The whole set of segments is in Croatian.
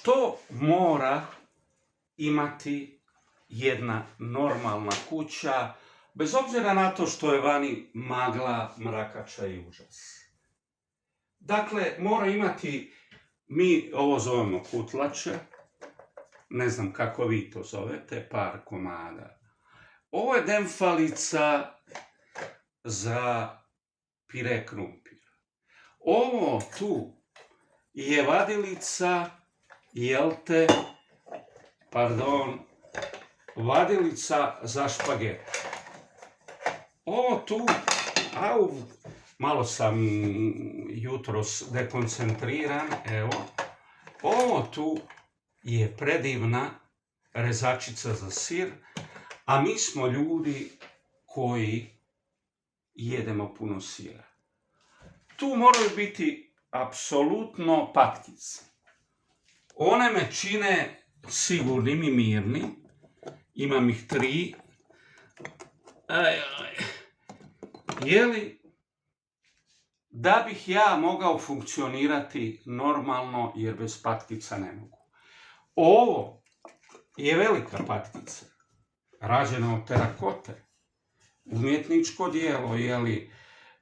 Što mora imati jedna normalna kuća, bez obzira na to što je vani magla, mrakača i užas? Dakle, mora imati, mi ovo zovemo kutlače, ne znam kako vi to zovete, par komada. Ovo je demfalica za pire krumpir. Ovo tu je vadilica, vadilica za špaget. Ovo tu, malo sam jutros dekoncentriran, evo. Ovo tu je predivna rezačica za sir, a mi smo ljudi koji jedemo puno sira. Tu moraju biti apsolutno patkice. One me čine sigurnim i mirnim. Imam ih 3. Jeli, da bih ja mogao funkcionirati normalno, jer bez patkica ne mogu. Ovo je velika patkica, rađena od terakote. Umjetničko djelo, jeli,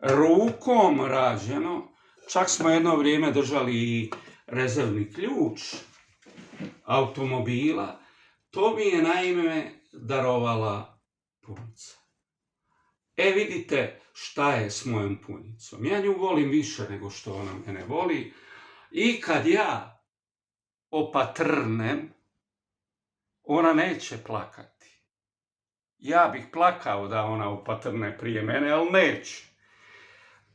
rukom rađeno. Čak smo jedno vrijeme držali i rezervni ključ automobila. To mi je naime darovala punica. Vidite šta je s mojom punicom. Ja nju volim više nego što ona mene voli. I kad ja opatrnem, ona neće plakati. Ja bih plakao da ona opatrne prije mene, ali neće.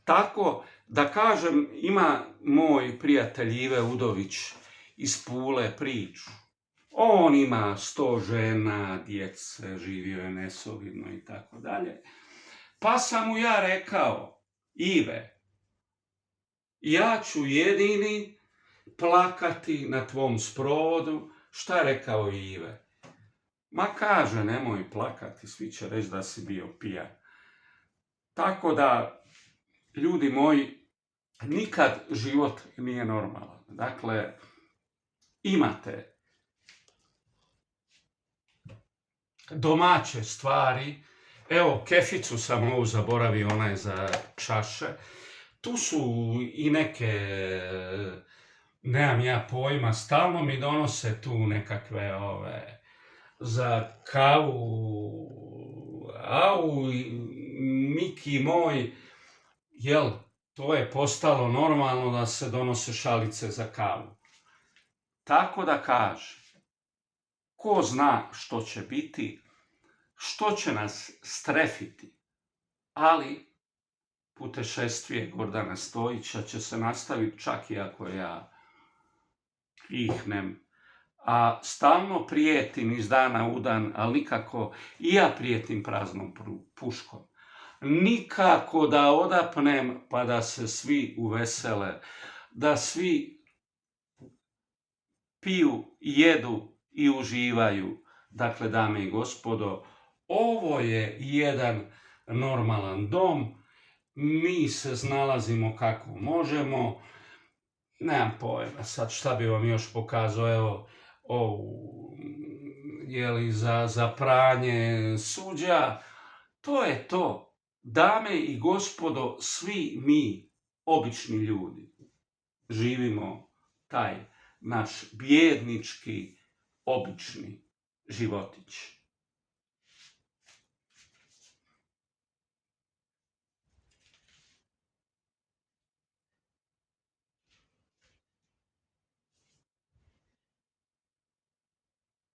Tako da kažem, ima moj prijatelj Ive Udović iz Pule priču. On ima 100 žena, djece, živio je nesolidno i tako dalje. Pa sam mu ja rekao, Ive, ja ću jedini plakati na tvom sprovodu. Šta je rekao Ive? Ma kaže, nemoj plakati, svi će reći da si bio pijan. Tako da, ljudi moji, nikad život nije normalan. Dakle, imate domaće stvari. Evo, keficu sam ovu zaboravio, ona je za čaše. Tu su i neke, nemam ja pojma, stalno mi donose tu nekakve za kavu. Miki moj, jel, to je postalo normalno da se donose šalice za kavu. Tako da kaže, ko zna što će biti, što će nas strefiti, ali putešestvije Gordana Stojića će se nastaviti čak i ako ja ihnem. A stalno prijetim iz dana u dan, ali nikako i ja prijetim praznom puškom. Nikako da odapnem pa da se svi uvesele, da svi piju, jedu i uživaju. Dakle, dame i gospodo, ovo je jedan normalan dom, mi se znalazimo kako možemo. Nemam pojma sad šta bi vam još pokazao, evo, za pranje suđa. To je to. Dame i gospodo, svi mi, obični ljudi, živimo taj naš bijednički, obični životić.